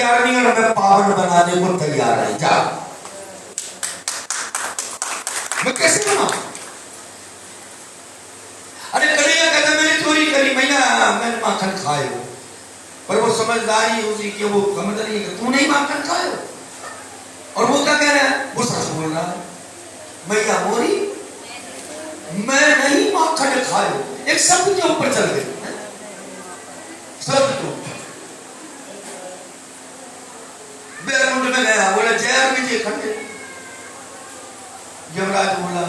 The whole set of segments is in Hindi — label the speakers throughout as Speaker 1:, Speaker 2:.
Speaker 1: तैयार नहीं और मैं पावन बनाने को तैयार है। जा, मैं कैसे बनाऊं? अरे कड़िया कहता मैंने चोरी करी, भैया मैंने माखन खाए हो, पर वो समझदारी उसी की, वो समझ रही है तू नहीं माखन खाए हो। और वो क्या कह रहा है? वो सच बोल रहा है, मैया मोरी मैं नहीं माखन खाए हो। एक शब्द के ऊपर चल गए, शब्द के ऊपर बैकुंठ में गया, बोला जय विजय खंडे। यमराज बोला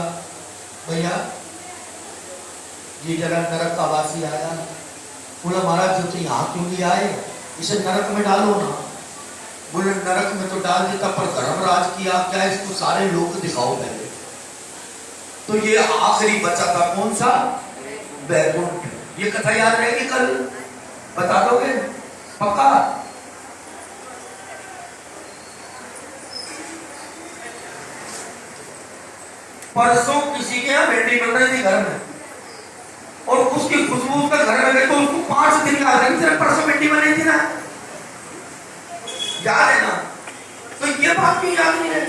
Speaker 1: भैया ये जरा नरक का वासी आया। बोला महाराज जो तो यहाँ क्यों नहीं आए, इसे नरक में डालो ना। बोले नरक में तो डाल देता, पर धर्मराज की आज्ञा है इसको सारे लोग दिखाओ पहले। तो ये आखिरी बचा था कौन सा? बैकुंठ। ये कथा याद रहेगी कल? बता दोगे पक्का? परसों किसी के यहाँ भिंडी बन रही थी घर में, और उसकी खुशबू उसका घर में गई तो उसको 5 दिन याद है, सिर्फ परसों भिंडी बनी थी ना, याद है ना? तो ये बात क्यों याद नहीं है?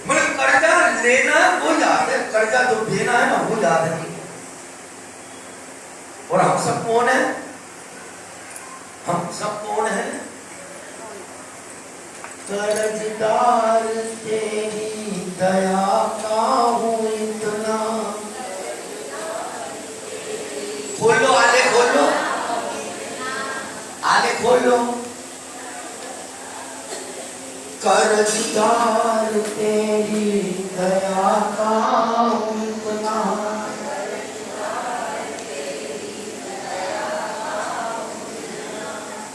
Speaker 1: मतलब कर्जा लेना वो याद है, कर्जा जो देना है ना वो याद नहीं। और हम सब कौन है? हम सब कौन है? कर्जदार तेरी दया का हूं इतना। खोलो आगे, खोलो आगे, खोलो। कर्जदार तेरी दया का हूं इतना।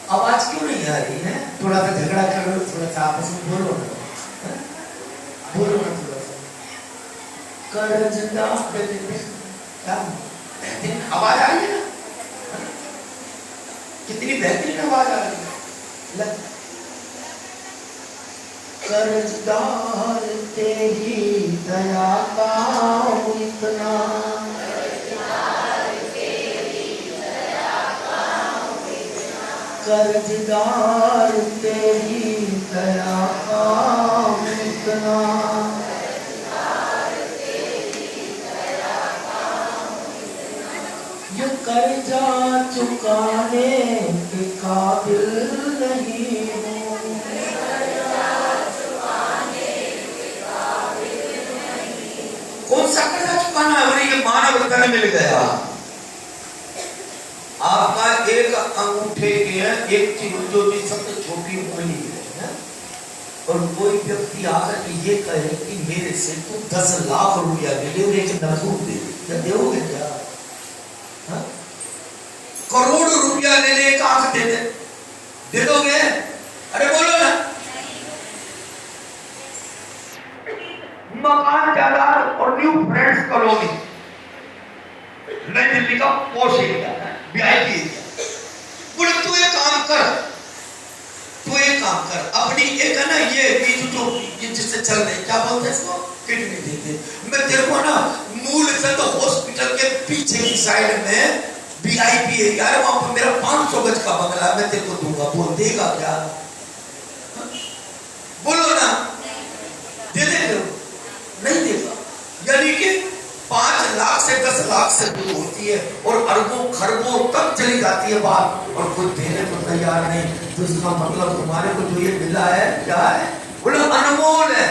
Speaker 1: आवाज क्यों नहीं आ रही है? थोड़ा सा झगड़ा करो, थोड़ा सा आपस में बोलो ना, बोलो ना थोड़ा सा। कर्जदार क्या बेहतरीन आवाज आ रही है ना? कितनी बेहतरीन आवाज आ रही है। कर्जदार तेरी दया का इतना। कर्जदार तेरी दया का इतना। ये कर्जा चुकाने के काबिल नहीं हूँ। कौन सा कर्जा चुकाना है? बोले ये मानव तन मिल गया। आपका एक अंगूठे के एक चिमटो की सबसे छोटी उंगली है, और कोई व्यक्ति आकर के ये कहे कि मेरे से तू 10 लाख रुपया ले ले, एक नजूर दे, क्या दोगे? क्या करोड़ रुपया ले ले, एक आंख दे दोगे? अरे बोलो ना। मकान जायदाद और न्यू फ्रेंड्स कॉलोनी नई दिल्ली का पॉश एरिया है, VIP एरिया। बोले तू एक काम कर, अपनी एक है ना ये बीच जो जिससे चल रहे क्या बोलते हैं इसको, किडनी देते, मैं तेरे को ना मूलचंद हॉस्पिटल के पीछे की साइड में VIP एरिया है, वहां पर मेरा 500 गज का बंगला मैं तेरे को दूंगा। बोल देगा क्या? बोलो ना, दे देगा? नहीं देगा। यानी कि 5 लाख से 10 लाख से दूर होती है और अरबों खरबों तक चली जाती है बात, और खुद देने को तैयार नहीं। तो इसका मतलब तुम्हारे को जो ये मिला है क्या है? बोलो अनमोल है,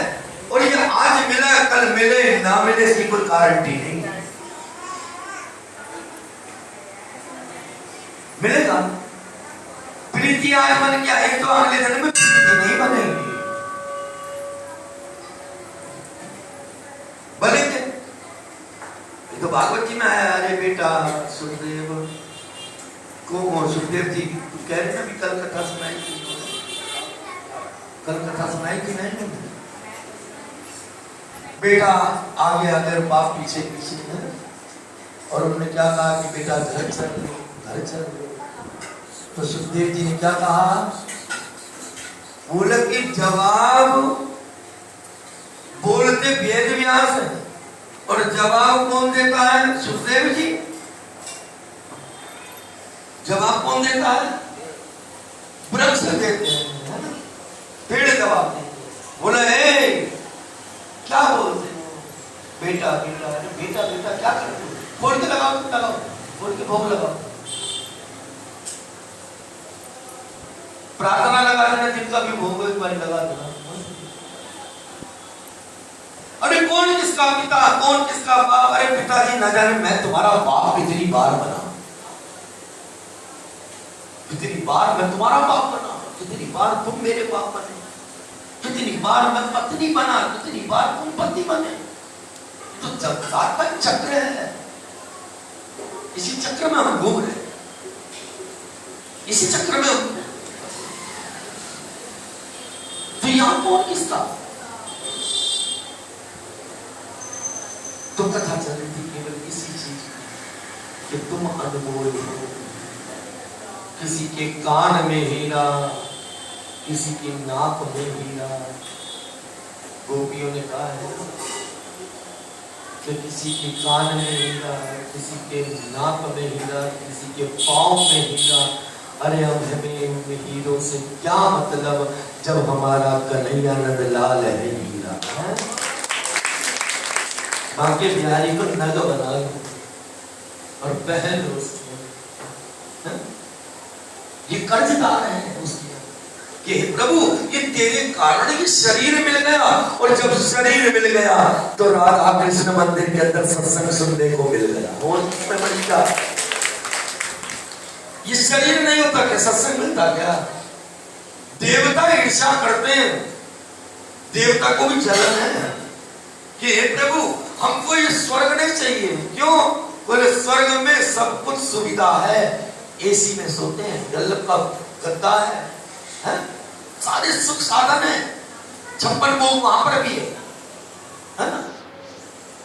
Speaker 1: और ये आज मिला है, कल मिले ना मिले इसकी कोई गारंटी नहीं। मिलेगा। प्रीति आज बन गया, एक तो अगले दिन में प्रीति नहीं बनेगी। बनेंगे तो भागवत जी में आया, अरे बेटा सुखदेव को, सुखदेव जी कह रहे ना भी कल कथा सुनाई थी, कल कथा सुनाई थी नहीं? बेटा आगे अगर बाप पीछे पीछे है, और उन्होंने क्या कहा कि बेटा घर चल लो, घर चल लो। तो सुखदेव जी ने क्या कहा? बोले कि जवाब बोलते वेद व्यास है, और जवाब कौन देता है? सुखदेव जी। जवाब कौन देता है? वृक्ष देते हैं, है ना, पेड़ जवाब देते हैं, बोले हे क्या बोलते हो, बेटा बेटा, अरे बेटा बेटा क्या करते हो, फोड़ के लगाओ, लगाओ, फोड़ के भोग लगाओ। प्रार्थना लगा देना, जिनका भी भोग एक बार लगा देना। अरे कौन किसका पिता, कौन किसका बाप, अरे पिताजी न जाने मैं तुम्हारा बाप कितनी बार बना, कितनी बार मैं तुम्हारा बाप बना, कितनी बार तुम मेरे बाप बने, कितनी बार मैं पत्नी बना, कितनी बार तुम पति बने। तो संसार का चक्र है, इसी चक्र में हम घूम रहे, इसी चक्र में हम। तो यहां कौन किसका, तो कथा चल रही थी केवल इसी चीज कि तुम अनमोल हो, किसी के कान में हीरा, किसी की नाक में हीरा। गोपियों ने कहा है कि किसी के कान में हीरा, किसी के नाक में हीरा, किसी के पांव में हीरा। अरे अब हमें उन हीरों से क्या मतलब जब हमारा कन्हैया नंद लाल है हीरा है। बाकी बिहारी को नग बना लो और पहन लो उसको, ये कर्जदार है उसके कि प्रभु ये तेरे कारण ये शरीर मिल गया, और जब शरीर मिल गया तो राधा कृष्ण मंदिर के अंदर सत्संग सुनने को मिल गया। और इसमें बड़ी क्या, ये शरीर नहीं होता क्या सत्संग मिलता क्या। देवता ईर्ष्या करते हैं, देवता को भी जलन है कि हे प्रभु हमको ये स्वर्ग नहीं चाहिए। क्यों, बोले स्वर्ग में सब कुछ सुविधा है, एसी में सोते हैं, गल्लक का गद्दा है, सारे सुख साधन है, 56 भोग वहां पर भी है ना,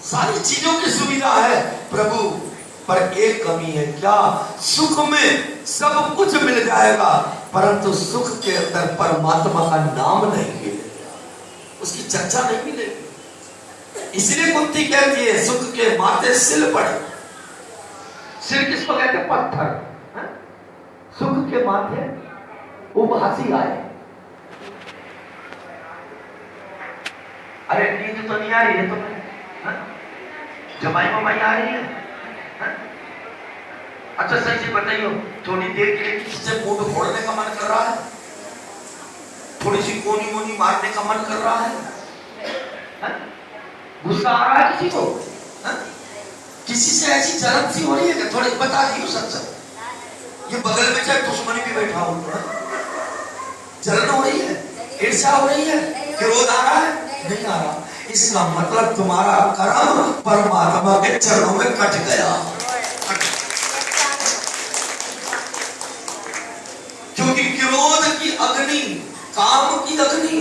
Speaker 1: सारी चीजों की सुविधा है प्रभु। पर एक कमी है क्या, सुख में सब कुछ मिल जाएगा परंतु सुख के अंदर परमात्मा का नाम नहीं मिलेगा, उसकी चर्चा नहीं मिलेगी। इसलिए कुंती कहती है सुख के माथे सिल पड़े। सिर किसको कहते हैं, पत्थर। सुख के माथे उपहासी आए। अरे नींद तो नहीं आ रही है तुम्हें, जमाई ममाई आ रही है। अच्छा सही से बताइए, थोड़ी देर के लिए किससे मुंह फोड़ने का मन कर रहा है, थोड़ी सी कोनी मोनी मारने का मन कर रहा है, गुस्सा आ रहा है किसी को, किसी से ऐसी जलन सी हो रही है कि थोड़ी बता दियो सच। ये बगल में चाहे दुश्मनी भी बैठा हो, जलन हो रही है, ईर्ष्या हो रही है, क्रोध आ रहा है, नहीं आ रहा। इसका मतलब तुम्हारा कर्म परमात्मा के चरणों में कट गया। क्योंकि क्रोध की अग्नि, काम की अग्नि,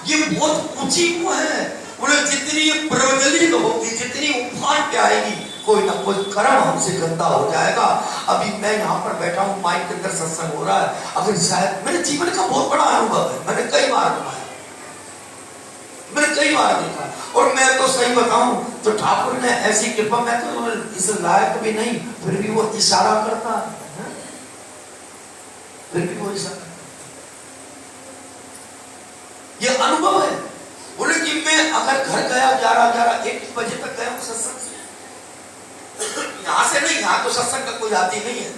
Speaker 1: ये बहुत ऊंची वो है। उन्हें जितनी प्रज्वलित होगी, जितनी उफान पे आएगी, कोई ना कोई कर्म हमसे गंदा हो जाएगा। अभी मैं यहाँ पर बैठा हूँ, माइक के अंदर सत्संग हो रहा है, अगर शायद मेरे जीवन का बहुत बड़ा अनुभव है, मैंने कई बार देखा। और मैं तो सही बताऊं तो ठाकुर ने ऐसी कृपा, मैं तो इस लायक भी नहीं, फिर भी वो इशारा करता है, फिर भी वो इशारा, ये अनुभव है। बोले कि मैं अगर घर गया 11-1 बजे तक गया सत्संग से, यहां से नहीं, यहां तो सत्संग का कोई आती नहीं है।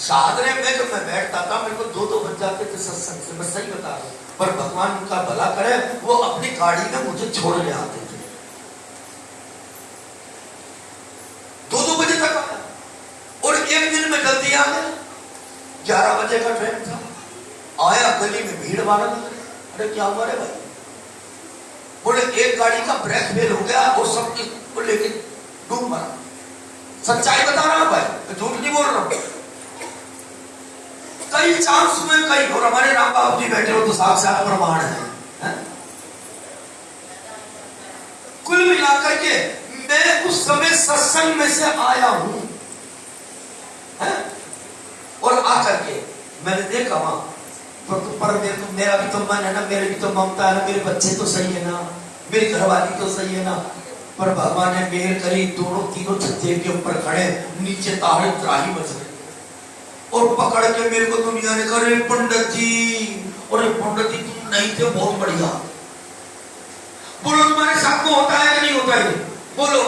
Speaker 1: साधने में जब मैं बैठता था मेरे को 2-2 बज जाते थे सत्संग से, मैं सही बता रहा हूं। पर भगवान उनका भला करे, वो अपनी गाड़ी में मुझे छोड़ने आते थे। 2-2 बजे तक आया, और एक दिन में जल्दी आ गया, 11 बजे का ट्रेन था। आया, गली में भीड़ भाड़, अरे क्या हुआ रे भाई, बोले एक गाड़ी का ब्रेक फेल हो गया और सब को लेके डूब मरा। सच्चाई बता रहा हूं भाई, झूठ नहीं बोल रहा हूं। कई चांस हुए, कई, और हमारे राम बाबू जी बैठे हो तो साक्षात प्रमाण है। कुल मिलाकर के मैं उस समय सत्संग में से आया हूं, और आकर के मैंने देखा वहां पर मेरा भी तो मन है ना, मेरे भी तो ममता है ना, मेरे बच्चे तो सही है ना, मेरी घरवाली तो सही है ना। पर भगवान ने मेहर करी, दोनों तीनों छज्जे के ऊपर खड़े, नीचे ताड़ी त्राही बज रही। और पकड़ के मेरे को दुनिया ने कहा, अरे पंडित जी, अरे पंडित जी तुम नहीं थे, बहुत बढ़िया। बोलो तुम्हारे साथ में होता है कि नहीं होता है? बोलो,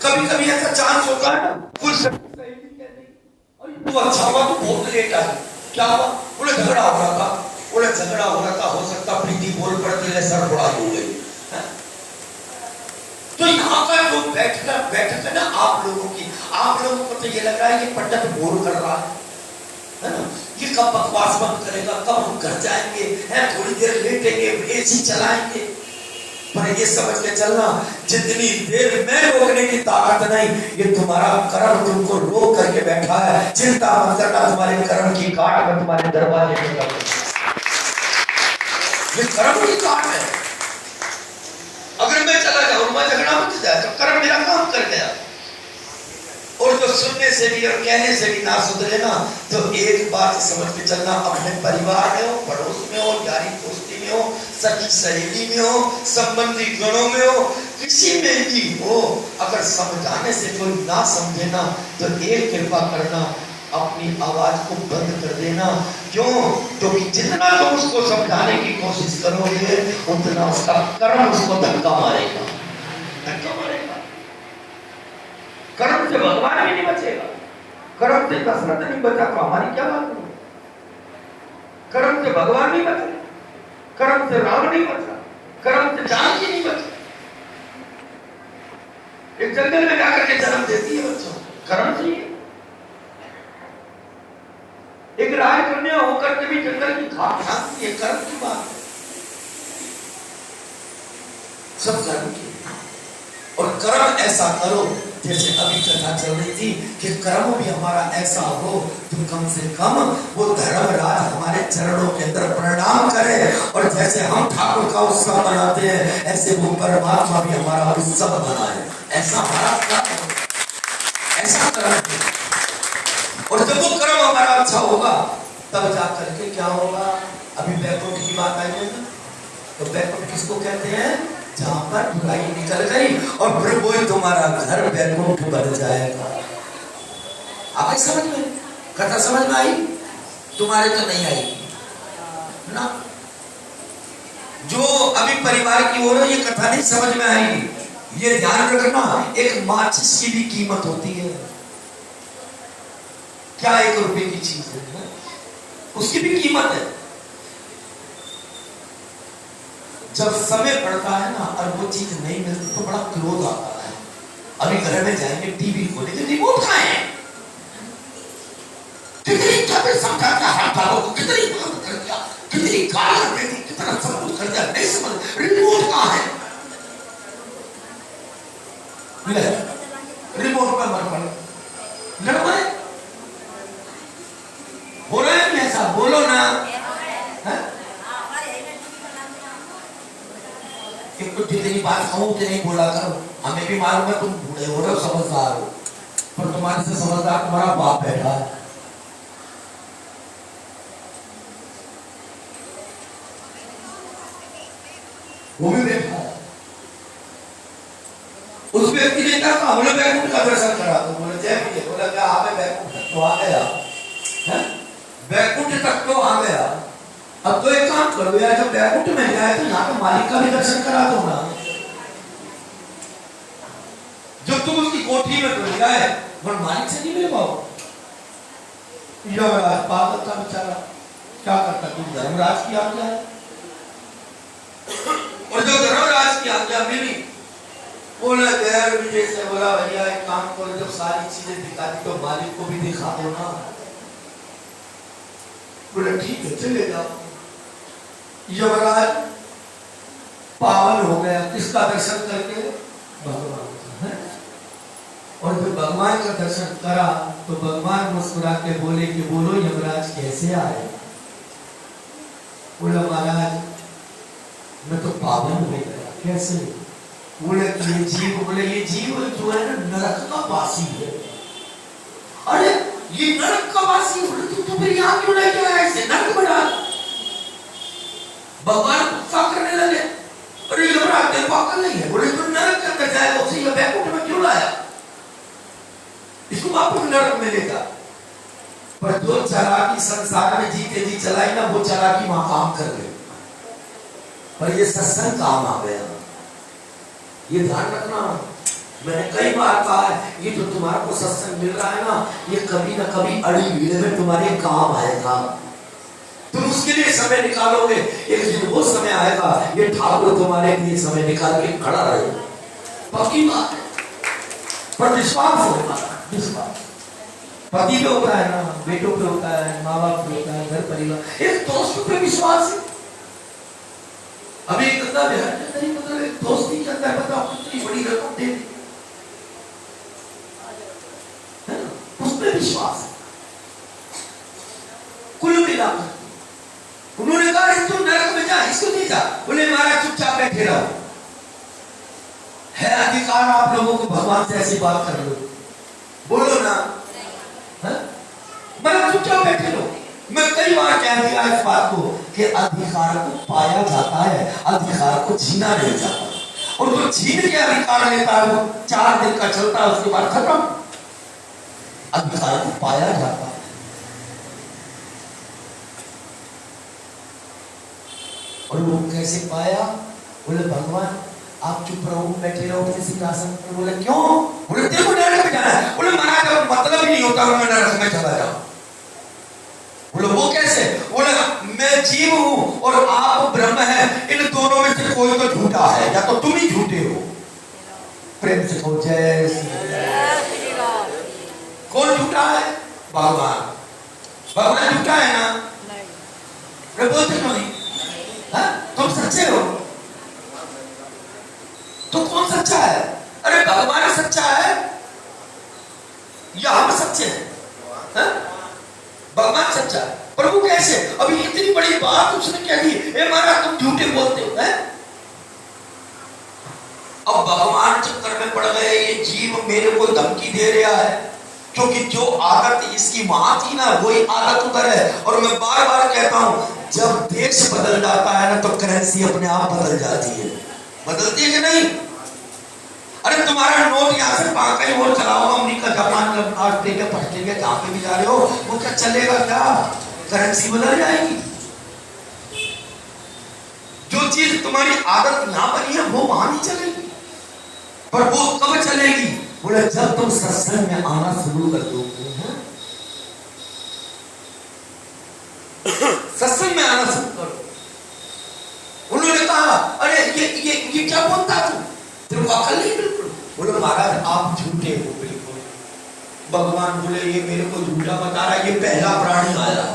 Speaker 1: कभी कभी ऐसा चांस होता है ना, कुछ तो अच्छा हुआ, तो बहुत लेट आया, क्या हुआ? बोले झगड़ा हो रहा था। बोले झगड़ा हो रहा था, हो सकता प्रीति बोल पड़ती है, सर बड़ा हो गई। तो यहाँ पर जो बैठक है ना आप लोगों को तो ये लग रहा है कि पंडित बोल कर रहा है ना, ये कब बकवास बंद करेगा, कब हम घर जाएंगे, है थोड़ी देर लेटेंगे, एसी चलाएंगे। पर ये समझ के चलना, जितनी देर में रोकने की ताकत नहीं, ये तुम्हारा कर्म तुमको रोक करके बैठा है। चिंता मत करना, तुम्हारे कर्म की काट में तुम्हारे दरवाजे पे लगा, ये कर्म की काट है। अगर मैं चला जाऊं, मैं झगड़ा मत जाए, तो कर्म मेरा काम कर गया। और जो सुनने से भी और कहने से भी ना सुधरे ना, तो एक बात समझ के चलना, अपने परिवार में हो, पड़ोस में हो, यारी दोस्ती में हो, सखी सहेली में हो, संबंधी गणों में हो, किसी में भी हो, अगर समझाने से कोई ना समझे ना, तो एक कृपा करना, अपनी आवाज को बंद कर देना। क्यों? क्योंकि जितना तुम उसको समझाने की कोशिश करोगे, उतना उसका कर्म उसको धक्का मारेगा, धक्का मारेगा। कर्म से भगवान भी नहीं बचेगा, कर्म से दशरथ नहीं बचा तो हमारी क्या बात है? कर्म से भगवान नहीं बचा, कर्म से राम नहीं बचा, कर्म से जानकी नहीं बचा। एक जंगल में जाकर के जन्म देती है बच्चों, कर्म से। एक राजकन्या होकर के भी जंगल की घाट छानती है, कर्म की बात है, सब कर्म की। और कर्म ऐसा करो, जैसे अभी कथा चल रही थी कि कर्म भी हमारा ऐसा हो, तो कम से कम वो धर्मराज हमारे चरणों के अंदर प्रणाम करे। और जैसे हम ठाकुर का उत्सव मनाते हैं, ऐसे वो परमात्मा भी हमारा उत्सव मनाए, ऐसा हमारा कर्म, ऐसा कर्म। और जब वो कर्म हमारा अच्छा होगा, तब जाकर के क्या होगा? अभी बैकुंठ की बात आई है ना, तो बैकुंठ किसको कहते हैं? जहां पर बुराई निकल गई और प्रभु तुम्हारा घर बैकुंठ बन जाएगा। आप समझ में, कथा समझ में आई? तुम्हारे तो नहीं आई ना, जो अभी परिवार की ओर ये कथा नहीं समझ में आई, ये ध्यान रखना, एक माचिस की भी कीमत होती है। क्या 1 रुपए की चीज है, उसकी भी कीमत है। जब समय पड़ता है ना और वो चीज नहीं मिलती तो बड़ा क्रोध आता है। अभी घर में जाएंगे, टीवी खोलेंगे, रिमोट कहाँ है? कितनी कभी समझाता है बाबू को, कितनी बात कर दिया, कितनी गाली कर दी, कितना सब कुछ कर दिया, नहीं समझ, रिमोट कहाँ है? रिमोट पर मर पड़े, लड़ पड़े। हो रहा है ऐसा? बोलो ना, जितनी बात कहूं उतनी बोला करो। हमें भी मालूम है तुम बूढ़े हो रहे हो, समझदार हो, पर तुम्हारे से समझदार तुम्हारा बाप बैठा है। वो भी बैठा है। उस व्यक्ति ने कहा हमने बैकुंठ का दर्शन करा, तो बोले जय विजय। बोला क्या हमें बैकुंठ तक तो आ गया, बैकुंठ तक तो आ गया, अब तो एक काम करो यार, जब बैकुंठ में जाए तो यहाँ पे मालिक का भी दर्शन करा दो ना। जब तुम उसकी कोठी में तो जाए, पर मालिक से नहीं मिल पाओ। यमराज पागल था बेचारा, क्या करता? तुम धर्मराज की आज्ञा है, और जो धर्मराज की आज्ञा मिली, बोला गैर विजय से, बोला भैया एक काम करो, जब सारी चीजें दिखा दी तो मालिक को भी दिखा दो ना। बोला ठीक है चले जाओ। यमराज पावन हो गया, किसका दर्शन करके? भगवान का। और जब भगवान का दर्शन करा तो भगवान मुस्कुरा के बोले कि बोलो यमराज कैसे आए? बोला महाराज मैं तो पावन हो गया। कैसे? बोले ये जीव, बोले ये जीव जो है ना नरक का वासी है। अरे ये नरक का वासी, बोले तू तो फिर यहाँ क्यों नहीं गया? ऐसे नरक में डाल। भगवान गुस्सा करने लगे, अरे यमराज तेरे को अकल नहीं है, बोले तो नरक के अंदर जाएगा, उसे ये बैकुंठ में क्यों लाया? इसको वापस नरक में लेगा। पर जो चालाकी संसार में जीते जी चलाई ना, वो चालाकी वहां काम कर गई। पर ये सत्संग काम आ गया, ये ध्यान रखना। मैंने कई बार कहा है, ये जो तुम्हारे को सत्संग मिल रहा है ना, ये कभी ना कभी अड़ी भीड़ में तुम्हारे काम आएगा। तुम उसके लिए समय निकालोगे, एक दिन वो समय आएगा, ये ठाकुर तुम्हारे लिए समय निकाल के खड़ा रहेगा। पक्की बात है, पर विश्वास होगा। विश्वास पति पे होता है ना, बेटों पे होता है, माँ बाप पे होता है, घर परिवार, एक दोस्तों पे विश्वास है। अभी एक बंदा बिहार में नहीं, मतलब एक दोस्ती के अंदर बताओ कितनी बड़ी रकम दे दी, है ना, उसमें विश्वास है। कुल मिलाकर उन्होंने कहा तू नरक में जा, इसको नहीं जा। बोले महाराज चुपचाप बैठे रहो, है अधिकार आप लोगों को भगवान से ऐसी बात कर लो, बोलो ना, मतलब चुपचाप बैठे रहो। मैं कई बार कह दिया इस बात को कि अधिकार को पाया जाता है, अधिकार को छीना नहीं जाता। और जो छीन के अधिकार लेता है वो 4 दिन का चलता है, उसके बाद खत्म। अधिकार को पाया जाता है। और वो कैसे पाया? बोले भगवान आप चुप रहो, बैठे रहो किसी आसन पर। बोले क्यों? बोले तेरे को नरक में जाना है। बोले महाराज मतलब ही नहीं होता मैं नरक में चला जाऊं। बोले वो कैसे? बोले मैं जीव हूं और आप ब्रह्म है, इन दोनों में से कोई तो झूठा है, या तो तुम ही झूठे हो। प्रेम से कहो जय श्री राम। कौन झूठा है? भगवान। भगवान झूठा है ना? नहीं। बोलते क्यों नहीं? तुम सच्चे हो तो कौन सच्चा है? अरे भगवान सच्चा है या हम सच्चे हैं? भगवान सच्चा है, पर वो कैसे? अभी इतनी बड़ी बात उसने कह दी, ए महाराज तुम झूठे बोलते हो, हैं? अब भगवान चक्कर में पड़ गए, ये जीव मेरे को धमकी दे रहा है, क्योंकि जो आदत इसकी वहां थी ना, वही आदत उधर है। और मैं बार बार कहता हूं, जब देश बदल जाता है ना, तो करेंसी अपने आप बदल जाती है। बदलती है कि नहीं? अरे तुम्हारा नोट यहाँ से कहीं और चलाओ, अमेरिका जापान ऑस्ट्रेलिया ऑस्ट्रेलिया जहां पे भी जा रहे हो, वो क्या चलेगा? क्या करेंसी बदल जाएगी? जो चीज तुम्हारी आदत यहाँ बनी है वो वहां नहीं चलेगी। पर वो कब चलेगी? बोले जब तुम सत्संग में आना शुरू कर दोगे। सत्संग में आना शुरू करो। उन्होंने कहा अरे ये क्या बोलता तू, तेरे को अकल नहीं? बिल्कुल। बोले महाराज आप झूठे हो। बिल्कुल। भगवान बोले ये मेरे को झूठा बता रहा है, ये पहला प्राणी आया,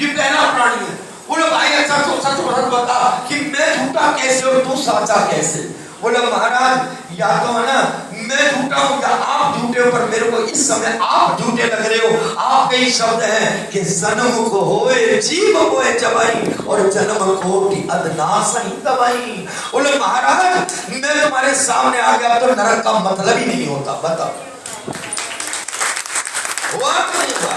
Speaker 1: ये पहला प्राणी है। बोले भाई ऐसा तो सच बता कि मैं झूठा कैसे और तू सच्चा कैसे? बोले महाराज या तो है ना मैं झूठा हूं या आप झूठे हो, पर मेरे को इस समय आप झूठे लग रहे हो। आपके ही शब्द हैं कि जन्म को होए जीव होए जवाई और जन्म कोटि अदनास ही दवाई। बोले महाराज मैं तुम्हारे सामने आ गया तो नरक का मतलब ही नहीं होता। बताओ हुआ तो नहीं हुआ?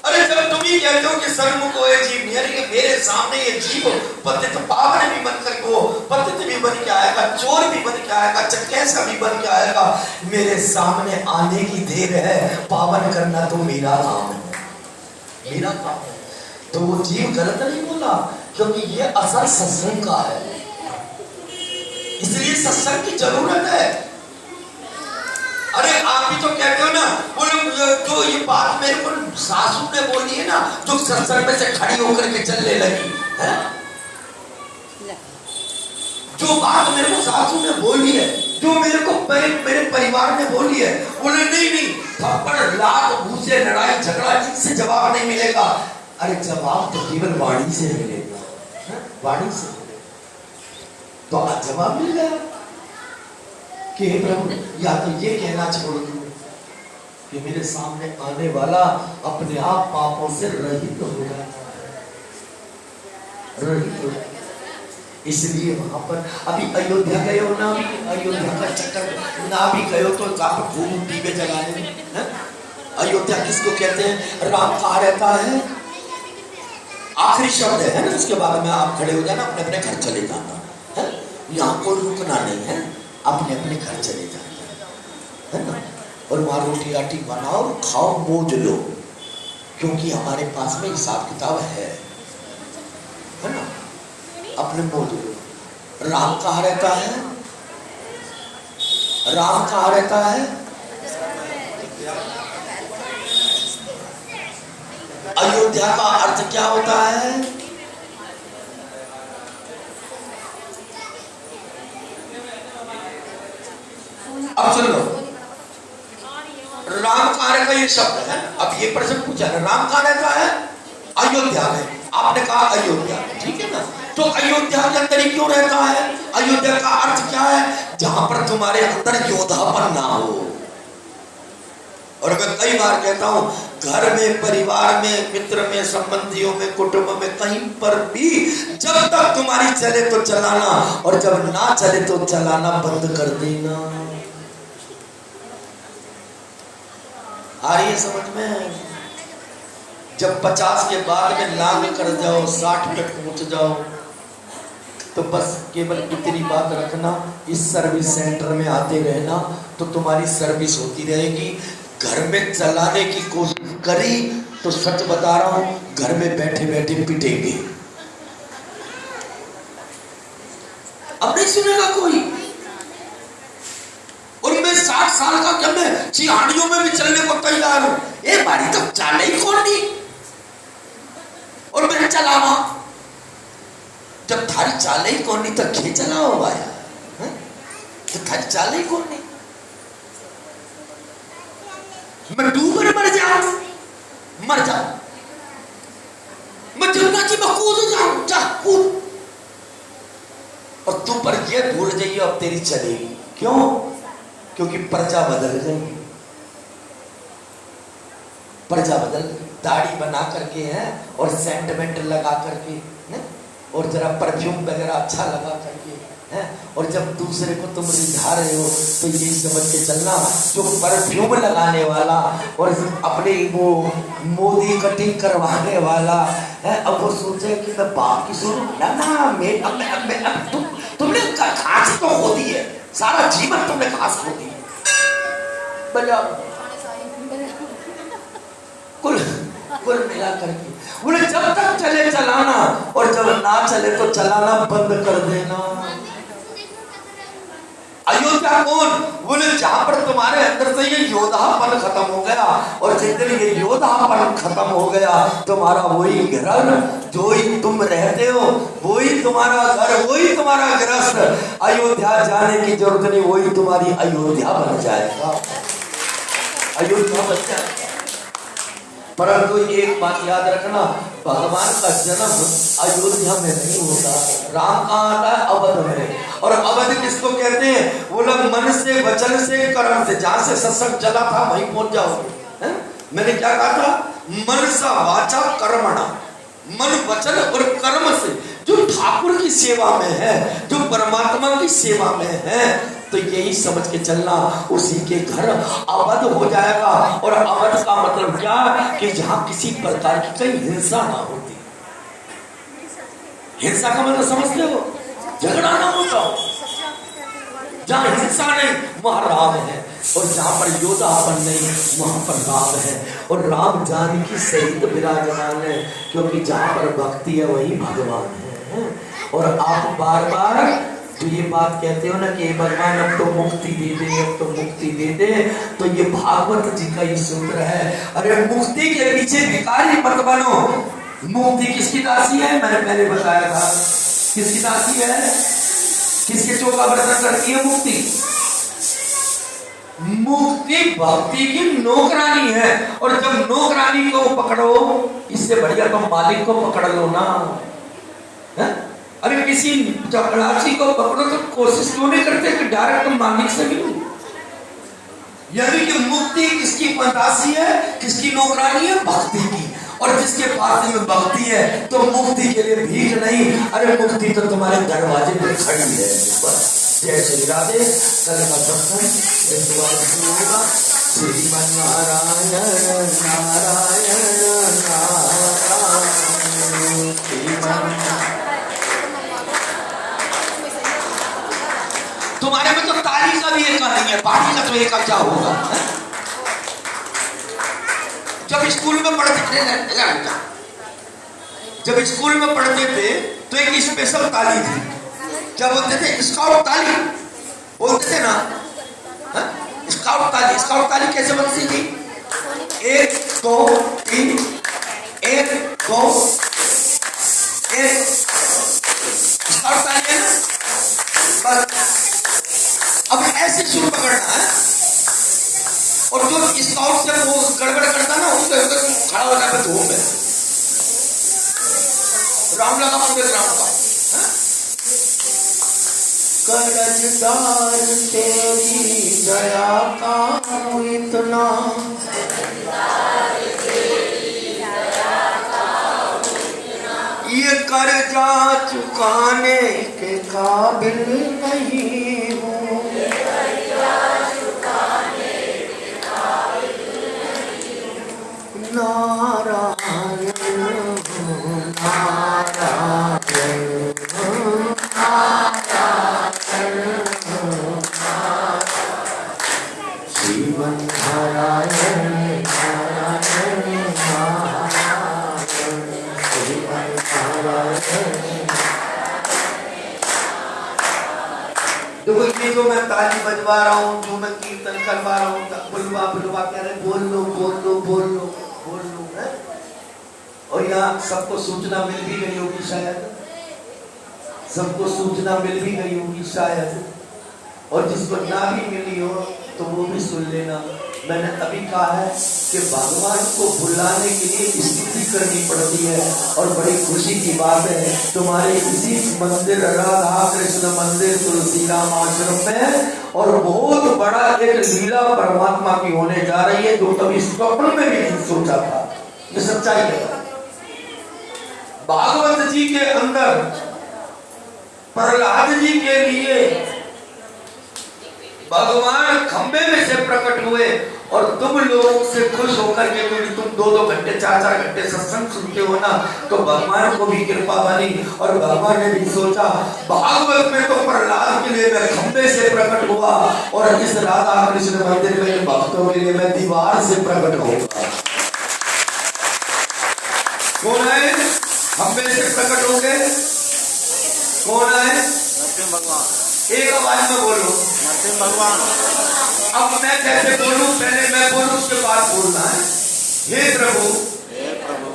Speaker 1: अरे जब तुम ही कहते हो कि सन्मुख होए जीव, यानी कि मेरे सामने ये जीव पतित पावन भी बन कर वो पतित भी बन के आएगा, चोर भी बन के आएगा, चक्केसा भी बन के आएगा, मेरे सामने आने की देर है, पावन करना तो मेरा काम है, मेरा काम है। तो वो जीव गलत नहीं बोला, क्योंकि ये असर सत्संग का है, इसलिए सत्संग की जरूरत है। अरे आप भी तो कहते हो ना, बोले जो ये बात मेरे को सासू ने बोली है ना, जो सत्संग में से खड़ी होकर के चलने लगी है, जो बात मेरे को सासू ने बोली है, जो मेरे को मेरे परिवार ने बोली है, बोले नहीं थप्पड़ लात घूसे लड़ाई झगड़ा इनसे जवाब नहीं मिलेगा। अरे जवाब तो केवल वाणी से मिलेगा, वाणी से मिलेगा। तो आज जवाब मिल गया कि प्रभु या तो ये कहना छोड़ दो कि मेरे सामने आने वाला अपने आप पापों से रहित हो जाता है, रहित हो जाता है। इसलिए वहां पर अभी अयोध्या गए हो ना, अयोध्या का चक्कर ना भी गए हो तो जाकर खूब दीवे जलाने हैं। अयोध्या किसको कहते हैं? राम कहाँ रहता है? आखिरी शब्द है ना, उसके बाद में आप खड़े हो जाना, अपने अपने घर चले जाना है, यहाँ कोई रुकना नहीं है, अपने अपने घर चले जाना है ना। और वहां रोटी राटी बनाओ, खाओ, मौज लो, क्योंकि हमारे पास में हिसाब किताब है ना, अपने मौज लो। राम कहाँ रहता है? राम कहाँ रहता है? अयोध्या का अर्थ क्या होता है? अब सुन लो, राम कहाँ रहता है ये शब्द है। अब ये प्रश्न पूछा है, राम कहाँ रहता है? अयोध्या में। आपने कहा अयोध्या, ठीक है ना, तो अयोध्या के अंदर ही क्यों रहता है? अयोध्या का अर्थ क्या है? जहां पर तुम्हारे अंदर योद्धापन ना हो। और मैं कई बार कहता हूं, घर में, परिवार में, मित्र में, संबंधियों में, कुटुंब में, कहीं पर भी जब तक तुम्हारी चले तो चलाना, और जब ना चले तो चलाना बंद कर देना। आ रही है समझ में? जब 50 के बाद में लांग कर जाओ, 60 पे पहुंच जाओ, तो बस केवल इतनी बात रखना, इस सर्विस सेंटर में आते रहना, तो तुम्हारी सर्विस होती रहेगी। घर में चलाने की कोशिश करी तो सच बता रहा हूं, घर में बैठे बैठे पिटेंगे। अब नहीं सुनेगा कोई। और मैं 60 साल का, क्या मैं चिहाड़ियों में भी चलने को तैयार हूं। ये बारी तो चाले ही कौन नहीं, और मैं चलावा। जब थारी चाले ही कौन नहीं तो खे चलाओ भाया, तो थारी चाले ही कौन नहीं। मैं डूब कर मर जाऊं, मर जाऊं, मैं जमुना जी में कूद जाऊं, जा कूद। और तुम पर यह भूल जाइए अब तेरी चलेगी। क्यों? क्योंकि प्रजा बदल गई। प्रजा बदल गई। दाढ़ी बना करके है, और सेंटिमेंट लगा करके है, और जरा परफ्यूम वगैरह अच्छा लगा करके है, और जब दूसरे को तुम रिझा रहे हो तो ये समझ के चलना, जो परफ्यूम लगाने वाला और अपने वो मोदी कटिंग करवाने वाला है, अब वो सोचे कि मैं बाप की सुन ना ना, तुमने घास तो होती है, सारा जीवन तुमने घास होती है। बजा कुल मिला करके बोले जब तक चले चलाना, और जब ना चले तो चलाना बंद कर देना। अयोध्या कौन? बोले जहां पर तुम्हारे अंदर से ये योद्धापन खत्म हो गया, और जिस दिन ये योद्धापन खत्म हो गया, तुम्हारा वही घर, जो ही तुम रहते हो, वही तुम्हारा घर, वही तुम्हारा गृहस्थ। अयोध्या जाने की जरूरत नहीं, वही तुम्हारी अयोध्या बन जाएगा, अयोध्या बन जाएगा। परंतु एक बात याद रखना, भगवान का जन्म अयोध्या में नहीं होता। राम कहाँ आता है? अवध में। और अवध किसको कहते हैं? वो लोग मन से, वचन से, कर्म से, जहां से सत्संग चला था वहीं पहुंच जाओगे। मैंने क्या कहा था? मन सा वाचा कर्मणा, मन, वचन और कर्म से जो ठाकुर की सेवा में है, जो परमात्मा की सेवा में है, तो यही समझ के चलना, उसी के घर अवध हो जाएगा। और अवध का मतलब क्या? कि जहां किसी प्रकार की कोई हिंसा ना होती। हिंसा का मतलब समझते हो? झगड़ा ना होता हो। जहां हिंसा नहीं वहां राम है, और जहां पर योद्धापन नहीं वहां पर राम है। और राम जानकी सहित विराजमान है, क्योंकि जहां पर भक्ति है वही भगवान है। और आप बार बार जो ये बात कहते हो ना कि भगवान अब तो मुक्ति दे दे, अब तो मुक्ति दे दे, तो ये भागवत जी का ये सूत्र है। अरे मुक्ति के पीछे भिखारी मत बनो। मुक्ति किसकी दासी है? मैंने पहले बताया था, किसकी दासी है? किसके चौका बर्तन करती है मुक्ति? मुक्ति भक्ति की नौकरानी है। और जब नौकरानी को पकड़ो, इससे बढ़िया तो मालिक को पकड़ लो ना। है? अरे किसी चपरासी को पकड़ो तो कोशिश क्यों नहीं करते कि डायरेक्ट मालिक से मिलो? यानी कि मुक्ति किसकी दासी है, किसकी नौकरानी है? भक्ति की। और जिसके पास में भक्ति है तो मुक्ति के लिए भीख नहीं, अरे मुक्ति तो तुम्हारे दरवाजे पे खड़ी है। बस जय श्री राधे। कल का सत्संग होगा। श्रीमन नारायण नारायण नारायण श्रीमन। तुम्हारे में तो ताली का भी एक नहीं है, पानी का तो एक क्या होगा? स्कूल में पढ़ते थे, जब स्कूल में पढ़ते थे तो एक स्पेशल ताली थी, क्या बोलते थे? स्काउट ताली बोलते थे ना। स्काउट ताली, स्काउट ताली कैसे बनती थी? 1 2 3 1 2 1, स्काउट ताली है ना। बस अब ऐसे सुर पकड़ना है, और जो स्काउट जब वो गड़बड़ करता ना उसके खड़ा हो जाता धूप में, राम लगा पूरे ग्राउंड का। कर्जदार तेरी दया का इतना, ये कर्जा चुकाने के काबिल नहीं हूँ, नारायण जीवन देखो ये जो मैं ताली बजवा रहा हूँ, जो मैं कीर्तन करवा रहा हूँ, बुलवा बुलवा कह रहे बोल लो बोल लो बोल लो बोल लो है। और यहाँ सबको सूचना मिल भी गई होगी शायद, सबको सूचना मिल भी गई होगी शायद, और जिसको ना भी मिली हो तो वो भी सुन लेना। मैंने अभी कहा है कि भगवान को भुलाने के लिए स्तुति करनी पड़ती है, और बड़ी खुशी की बात है तुम्हारे इसी मंदिर राधा कृष्ण मंदिर तुलसी राम आश्रम में, और बहुत बड़ा एक लीला परमात्मा की होने जा रही है जो कभी स्वप्न में भी नहीं सोचा था। ये सच्चाई है। भागवत जी के अंदर प्रहलाद जी के लिए भगवान खंबे में से प्रकट हुए, और तुम लोगों से खुश होकर के क्योंकि तुम 2-2 घंटे 4-4 घंटे सत्संग सुनते हो ना, तो भगवान को भी कृपा बनी, और भगवान ने भी सोचा भागवत में तो प्रहलाद के लिए मैं खंबे से प्रकट हुआ, और इस राधा कृष्ण मंदिर में भक्तों के लिए मैं दीवार से प्रकट होगा। कौन है खंबे से प्रकट हो गए? कौन है? भगवान। एक आवाज में बोलो, नरसिंह भगवान। अब मैं कैसे बोलूं? पहले मैं बोलूं उसके बाद बोलना है। हे प्रभु, हे प्रभु।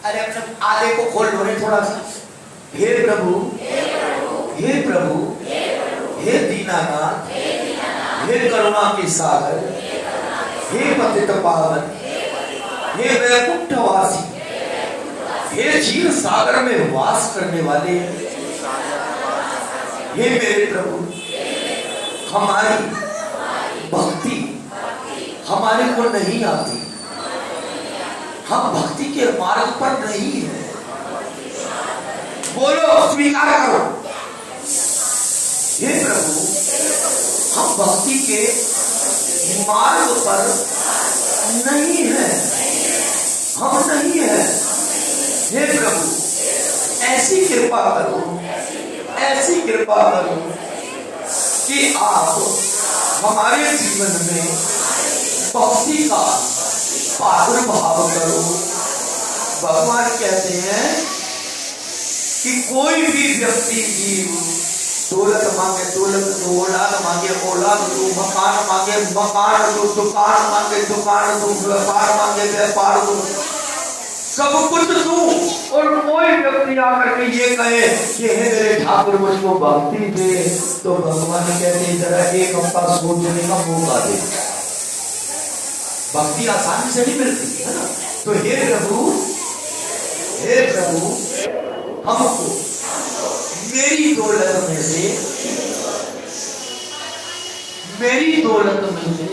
Speaker 1: अरे अपने आगे को खोल लो रे थोड़ा सा। हे प्रभु, हे प्रभु, हे प्रभु, हे दीनानाथ, हे करुणा के सागर, हे पतित पावन, हे वैकुंठ वासी, हे क्षीर सागर में वास करने वाले, हे मेरे प्रभु, हमारी भक्ति हमारे को नहीं आती, हम भक्ति के मार्ग पर नहीं है। बोलो, स्वीकार करो। हे प्रभु, हम भक्ति के मार्ग पर नहीं है, हम नहीं है। हे प्रभु, ऐसी कृपा करो, ऐसी कृपा करो कि आप हमारे जीवन में भक्ति का प्रादुर्भाव करो। भगवान कहते हैं कि कोई भी व्यक्ति जीव दौलत मांगे दौलत दो, औलाद मांगे औलाद दो, मकान मांगे मकान दो, दुकान मांगे दुकान दो, व्यापार मांगे व्यापार दो, सब कुछ दूं, और कोई व्यक्ति आकर के ये कहे कि हे मेरे ठाकुर मुझको भक्ति दे, तो भगवान कहते हैं जरा एक हफ्ता सोचने का मौका दे। भक्ति आसानी से नहीं मिलती है ना। तो हे प्रभु, हे प्रभु, हमको मेरी दौलत में से, मेरी दौलत में से,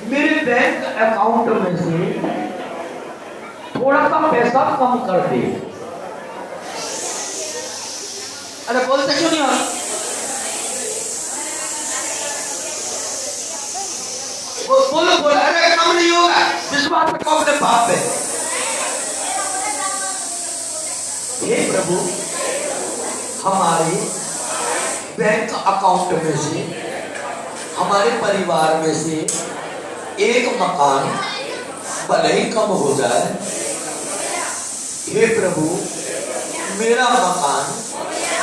Speaker 1: मेरे बैंक अकाउंट में से थोड़ा सा पैसा कम कर दे। अरे बोलते क्यों नहीं हो? बोलो बोलो। अरे कम नहीं होगा, विश्वास रखो अपने बाप पे। हे प्रभु, हमारे बैंक अकाउंट में से, हमारे परिवार में से एक मकान भले ही कम हो जाए। हे प्रभु, मेरा मकान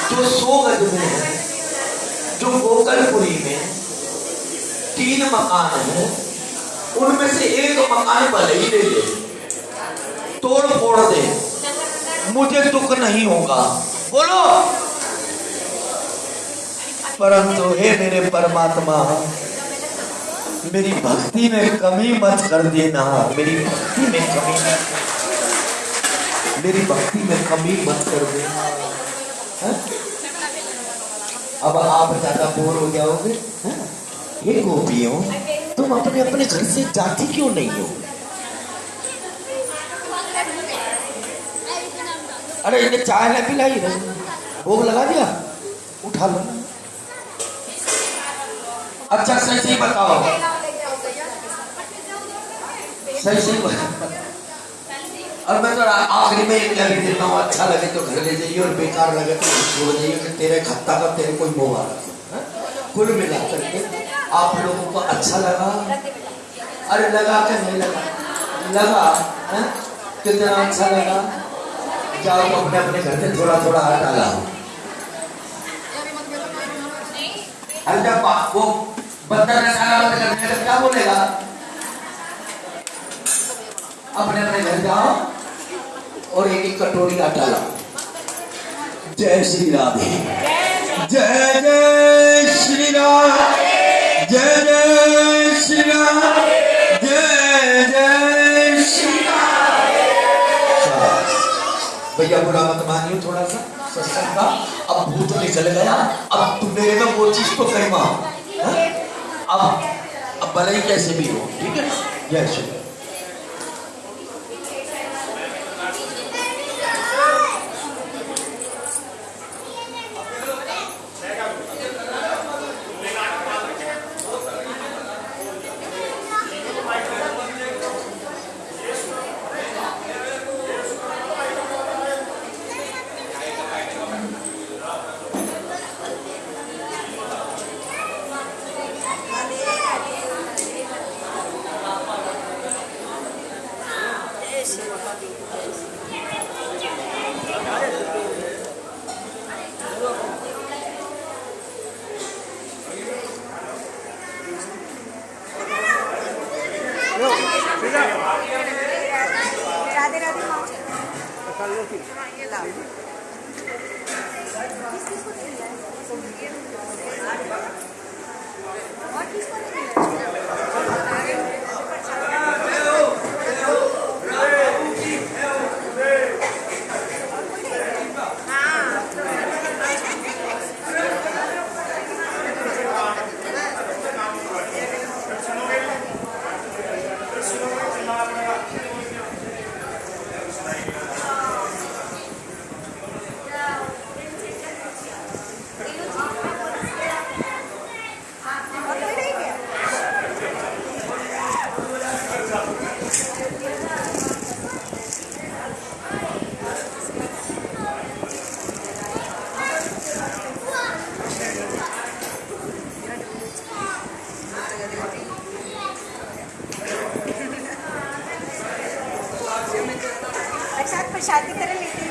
Speaker 1: जो 100 गज में है, जो गोकलपुरी में 3 मकान है, उनमें से एक मकान भले ही ले ले, तोड़ फोड़ दे, मुझे दुख नहीं होगा। बोलो। परंतु हे मेरे परमात्मा, मेरी भक्ति में कमी मत कर देना। मेरी भक्ति में कमी मत कर देना। अब आप ज्यादा बोर हो जाओगे। हे गोपियों, तुम अपने अपने घर से जाती क्यों नहीं हो? अरे इन्हें चाय न पिलाई, भोग लगा दिया, उठा लो। अच्छा सही बताओ, सही और मैं तो आखिरी में एक लगे देता हूँ, अच्छा लगे तो घर ले जाइए और बेकार लगे तो छोड़ जाइए कि तेरे खत्ता का तेरे कोई मुबारक। कुल मिला करके आप लोगों को अच्छा लगा? अरे लगा के नहीं लगा कितना अच्छा लगा। जाओ तो अपने अपने घर से थोड़ा थोड़ा आटा लाओ। अरे जब वो बंदर ने सारा करने तो क्या बोलेगा? अपने अपने घर जाओ और एक एक कटोरी आटा लाओ। जय श्री राधे, जय जय श्री राम, जय जय श्री राम, जय जय श्री राम। भैया बुरा मत मानियो, थोड़ा सा सत्संग का अब भूत निकल गया। अब तुम मेरे में वो चीज तो कहीं अब भले ही कैसे भी हो, ठीक है। जय श्री राम।
Speaker 2: शादी कर लेते हैं।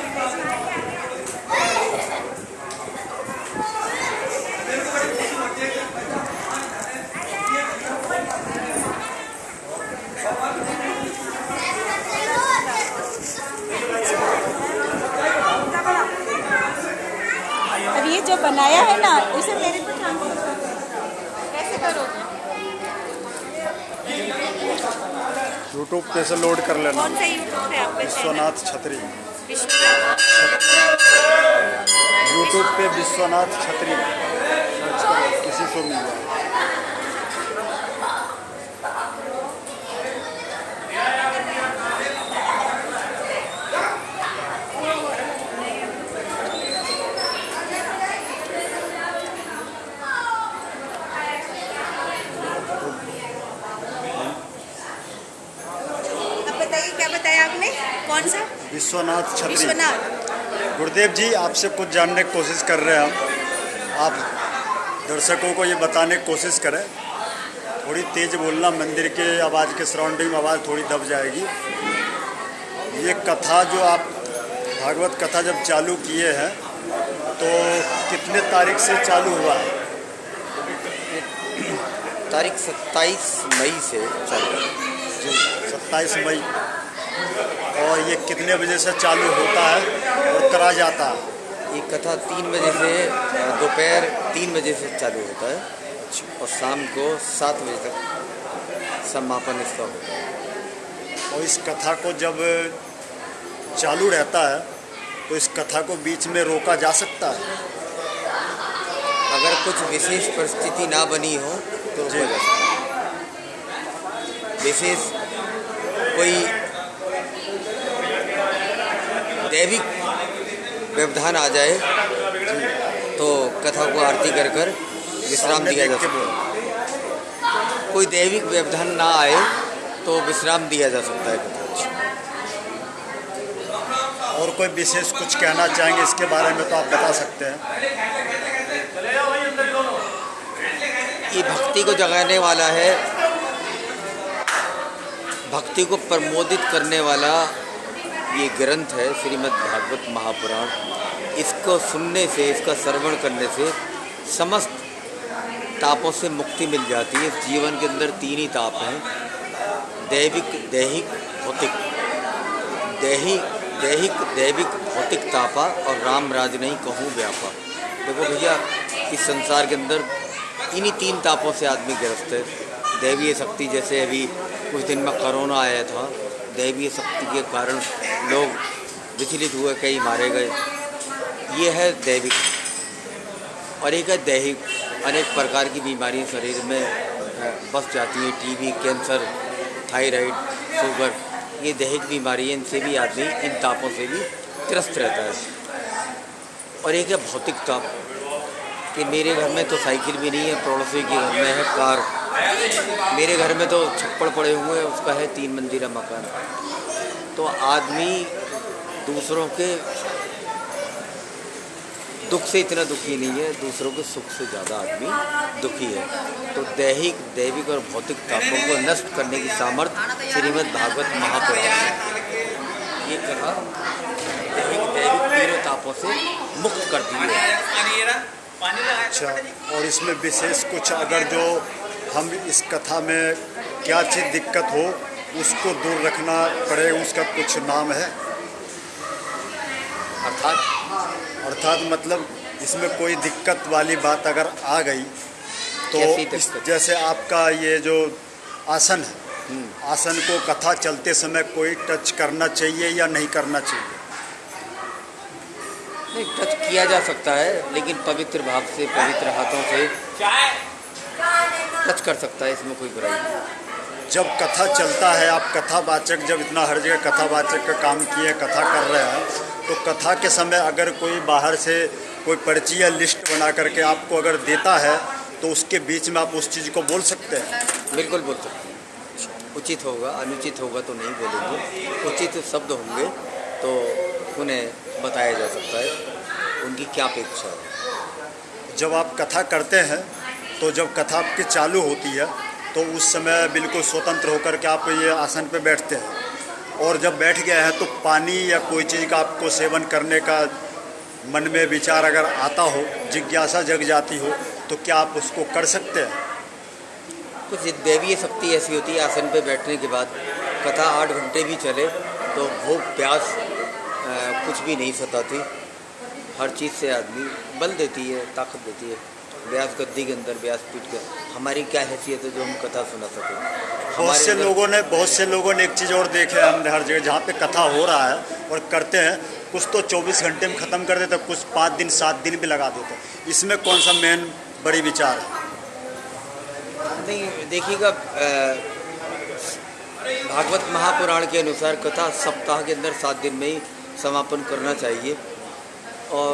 Speaker 2: अब ये जो बनाया है ना, उसे मेरे को कैसे करोगे?
Speaker 3: यूट्यूब पे से लोड कर लेना।
Speaker 2: कौन सा यूट्यूब है आपका?
Speaker 3: विश्वनाथ छतरी।
Speaker 2: विश्वनाथ
Speaker 3: यूट्यूब पे विश्वनाथ छतरी सर्च करो, किसी को मिल जाए।
Speaker 2: क्या बताया आपने? कौन सा?
Speaker 3: विश्वनाथ छतरी।
Speaker 2: विश्वनाथ।
Speaker 3: गुरुदेव जी आपसे कुछ जानने की कोशिश कर रहे हैं हम। आप दर्शकों को ये बताने की कोशिश करें थोड़ी तेज बोलना, मंदिर के आवाज़ के सराउंडिंग में आवाज़ थोड़ी दब जाएगी। ये कथा जो आप भागवत कथा जब चालू किए हैं तो कितने तारीख से चालू हुआ है?
Speaker 4: तारीख 27 मई से चालू है।
Speaker 3: जी, 27 मई। और ये कितने बजे से चालू होता है और करा जाता है?
Speaker 4: ये कथा 3 बजे से दोपहर 3 बजे से चालू होता है और शाम को 7 बजे तक समापन इसका होता है।
Speaker 3: और इस कथा को जब चालू रहता है तो इस कथा को बीच में रोका जा सकता है?
Speaker 4: अगर कुछ विशेष परिस्थिति ना बनी हो तो रोका जा सकता है। विशेष कोई दैविक व्यवधान आ जाए तो कथा को आरती कर कर विश्राम दिया जा सकता है। कोई दैविक व्यवधान ना आए तो विश्राम दिया जा सकता है कथा।
Speaker 3: और कोई विशेष कुछ कहना चाहेंगे इसके बारे में तो आप बता सकते हैं।
Speaker 4: ये भक्ति को जगाने वाला है, भक्ति को प्रमोदित करने वाला ये ग्रंथ है श्रीमद् भागवत महापुराण। इसको सुनने से, इसका श्रवण करने से समस्त तापों से मुक्ति मिल जाती है। जीवन के अंदर 3 ही ताप हैं, दैविक, दैहिक, भौतिक। दैविक भौतिक तापा और राम राज नहीं कहूँ व्यापा। देखो भैया, इस संसार के अंदर इन्हीं 3 तापों से आदमी ग्रस्त है। दैवीय शक्ति, जैसे अभी कुछ दिन में कोरोना आया था, दैवीय शक्ति के कारण लोग विचलित हुए, कई मारे गए। ये है दैविक। और एक है दैहिक, अनेक प्रकार की बीमारियाँ शरीर में बस जाती हैं, टीबी, कैंसर, थायराइड, शुगर। ये दैहिक बीमारी, इनसे भी आदमी इन तापों से भी त्रस्त रहता है। और एक है भौतिक ताप कि मेरे घर में तो साइकिल भी नहीं है, पड़ोसी के घर में है कार, मेरे घर में तो छप्पड़ पड़े हुए हैं, उसका है 3 मंजिला मकान। तो आदमी दूसरों के दुख से इतना दुखी नहीं है, दूसरों के सुख से ज़्यादा आदमी दुखी है। तो दैविक और भौतिक तापों को नष्ट करने की सामर्थ्य श्रीमद् भागवत महापुराण ये कथा दैविक 3 तापों से मुक्त करती है।
Speaker 3: अच्छा, और इसमें विशेष कुछ अगर जो हम इस कथा में क्या चीज़ दिक्कत हो उसको दूर रखना पड़े, उसका कुछ नाम है? अर्थात मतलब इसमें कोई दिक्कत वाली बात अगर आ गई तो जैसे आपका ये जो आसन है, आसन को कथा चलते समय कोई टच करना चाहिए या नहीं करना चाहिए?
Speaker 4: नहीं, टच किया जा सकता है, लेकिन पवित्र भाव से, पवित्र हाथों से टच कर सकता है, इसमें कोई बुराई नहीं।
Speaker 3: जब कथा चलता है, आप कथावाचक जब इतना हर जगह कथावाचक का काम किए, कथा कर रहे हैं, तो कथा के समय अगर कोई बाहर से कोई पर्ची या लिस्ट बना करके आपको अगर देता है तो उसके बीच में आप उस चीज़ को बोल सकते हैं?
Speaker 4: बिल्कुल बोल सकते हैं। उचित होगा, अनुचित होगा तो नहीं बोलेंगे। उचित शब्द होंगे तो उन्हें बताया जा सकता है उनकी क्या अपेक्षा है।
Speaker 3: जब आप कथा करते हैं तो जब कथा आपकी चालू होती है तो उस समय बिल्कुल स्वतंत्र होकर के आप ये आसन पे बैठते हैं, और जब बैठ गए हैं तो पानी या कोई चीज़ का आपको सेवन करने का मन में विचार अगर आता हो, जिज्ञासा जग जाती हो, तो क्या आप उसको कर सकते हैं?
Speaker 4: कुछ दैवीय शक्ति ऐसी होती है, आसन पे बैठने के बाद कथा 8 घंटे भी चले तो भूख प्यास कुछ भी नहीं सताती। हर चीज़ से आदमी बल देती है, ताकत देती है। व्यास गद्दी के अंदर, व्यास पीठ के हमारी क्या हैसियत है जो हम कथा सुना सकें?
Speaker 3: बहुत से लोगों ने एक चीज़ और देखे हमने हर जगह, जहाँ पे कथा हो रहा है और करते हैं, कुछ तो 24 घंटे में ख़त्म कर देते, कुछ 5 दिन 7 दिन भी लगा देते। इसमें कौन सा मेन बड़ी विचार है?
Speaker 4: नहीं, देखिएगा, भागवत महापुराण के अनुसार कथा सप्ताह के अंदर 7 दिन में ही समापन करना चाहिए। और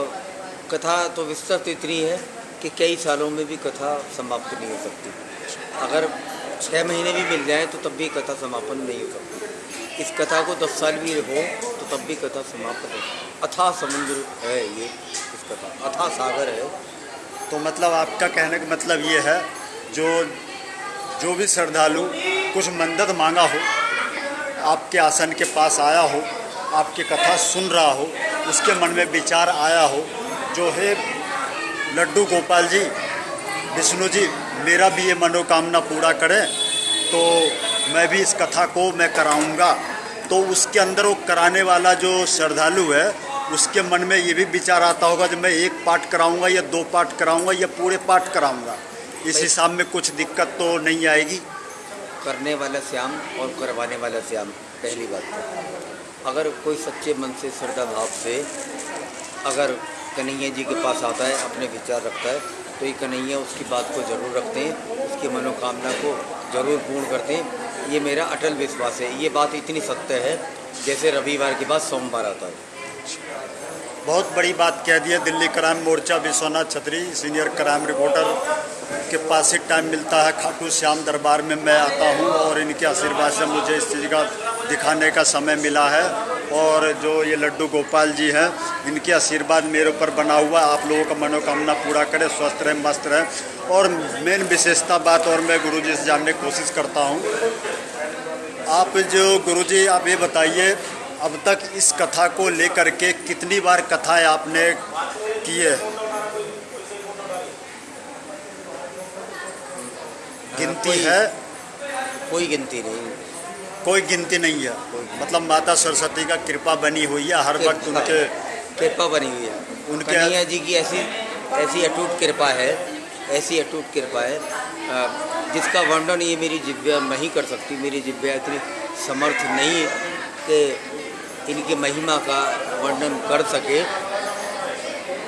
Speaker 4: कथा तो विस्तृत इतनी है कि कई सालों में भी कथा समाप्त नहीं हो सकती। अगर 6 महीने भी मिल जाएं तो तब भी कथा समापन नहीं हो सकती। इस कथा को 10 साल भी हो तो तब भी कथा समाप्त हो। अथाह समुद्र है ये, इस कथा अथाह सागर है।
Speaker 3: तो मतलब आपका कहने का मतलब ये है, जो जो भी श्रद्धालु कुछ मन्नत मांगा हो, आपके आसन के पास आया हो, आपकी कथा सुन रहा हो, उसके मन में विचार आया हो, जो है लड्डू गोपाल जी, विष्णु जी मेरा भी ये मनोकामना पूरा करें, तो मैं भी इस कथा को मैं कराऊंगा। तो उसके अंदर वो कराने वाला जो श्रद्धालु है, उसके मन में ये भी विचार आता होगा जब मैं एक पाठ कराऊंगा या 2 पाठ कराऊंगा या पूरे पाठ कराऊंगा, इस हिसाब में कुछ दिक्कत तो नहीं आएगी।
Speaker 4: करने वाला श्याम और करवाने वाला श्याम, पहली बात तो अगर कोई सच्चे मन से श्रद्धा भाव से अगर कन्हैया जी के पास आता है, अपने विचार रखता है, तो ये कन्हैया उसकी बात को ज़रूर रखते हैं, उसकी मनोकामना को ज़रूर पूर्ण करते हैं। ये मेरा अटल विश्वास है। ये बात इतनी सत्य है जैसे रविवार के बाद सोमवार आता है।
Speaker 3: बहुत बड़ी बात कह दी है। दिल्ली क्राइम मोर्चा विश्वनाथ छतरी सीनियर क्राइम रिपोर्टर के पास ही टाइम मिलता है, खाटू श्याम दरबार में मैं आता हूं और इनके आशीर्वाद से मुझे इस चीज़ का दिखाने का समय मिला है। और जो ये लड्डू गोपाल जी हैं, इनके आशीर्वाद मेरे ऊपर बना हुआ, आप लोगों का मनोकामना पूरा करें, स्वस्थ रहें, मस्त रहें। और मेन विशेषता बात और मैं गुरुजी से जानने की कोशिश करता हूँ। आप जो गुरुजी आप ये बताइए, अब तक इस कथा को लेकर के कितनी बार कथाएं आपने की है? गिनती है?
Speaker 4: कोई गिनती नहीं।
Speaker 3: कोई गिनती नहीं है। मतलब माता सरस्वती का कृपा बनी हुई है, हर वक्त उनके
Speaker 4: कृपा बनी हुई है।
Speaker 3: उनके
Speaker 4: कन्हैया जी की ऐसी अटूट कृपा है, ऐसी अटूट कृपा है जिसका वर्णन ये मेरी जिह्वा नहीं कर सकती। मेरी जिह्वा इतनी समर्थ नहीं है कि इनकी महिमा का वर्णन कर सके।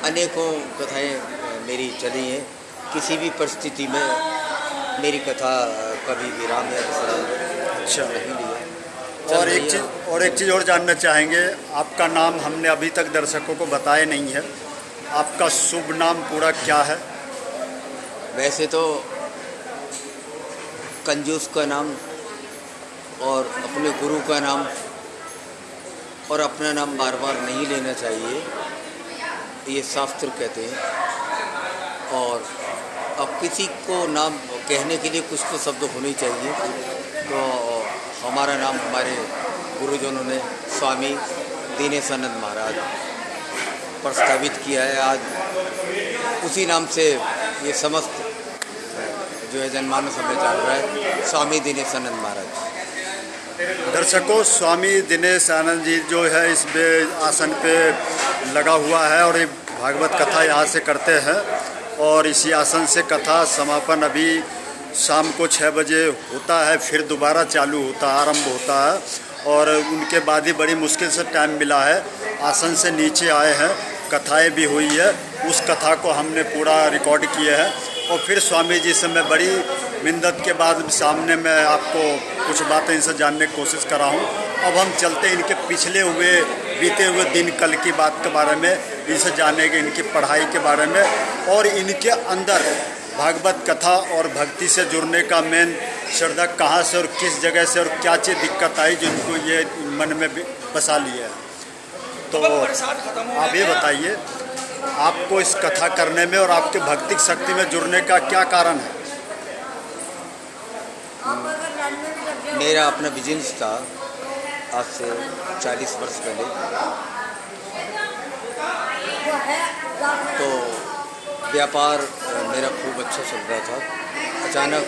Speaker 4: अनेकों कथाएं मेरी चली हैं, किसी भी परिस्थिति में मेरी कथा कभी विराम या
Speaker 3: अच्छा
Speaker 4: नहीं लिया।
Speaker 3: और एक चीज़ और जानना चाहेंगे, आपका नाम हमने अभी तक दर्शकों को बताया नहीं है, आपका शुभ नाम पूरा क्या है?
Speaker 4: वैसे तो कंजूस का नाम और अपने गुरु का नाम और अपना नाम बार बार नहीं लेना चाहिए, ये शास्त्र कहते हैं। और अब किसी को नाम कहने के लिए कुछ तो शब्द होने चाहिए, तो हमारा नाम हमारे गुरुजनों ने स्वामी दीनेशानंद महाराज प्रस्तावित किया है। आज उसी नाम से ये समस्त जो है जनमानस हमें जान रहा है, स्वामी दीनेशानंद महाराज।
Speaker 3: दर्शकों, स्वामी दिनेशानंद जी जो है इस आसन पे लगा हुआ है और ये भागवत कथा यहाँ से करते हैं। और इसी आसन से कथा समापन अभी शाम को 6 बजे होता है, फिर दोबारा चालू होता है, आरंभ होता है। और उनके बाद ही बड़ी मुश्किल से टाइम मिला है, आसन से नीचे आए हैं, कथाएं भी हुई है, उस कथा को हमने पूरा रिकॉर्ड किया है। और फिर स्वामी जी से मैं बड़ी मिन्नत के बाद सामने मैं आपको कुछ बातें इनसे जानने की कोशिश कर रहा हूँ। अब हम चलते इनके पिछले हुए बीते हुए दिन कल की बात के बारे में इनसे जानेंगे, इनकी पढ़ाई के बारे में और इनके अंदर भागवत कथा और भक्ति से जुड़ने का मेन श्रद्धा कहाँ से और किस जगह से और क्या चीज़ दिक्कत आई जिनको ये मन में बसा लिया है। तो आप ये बताइए, आपको इस कथा करने में और आपके भक्तिक शक्ति में जुड़ने का क्या कारण है?
Speaker 4: मेरा अपना बिजनेस था आज से 40 वर्ष पहले, तो व्यापार मेरा खूब अच्छा चल रहा था। अचानक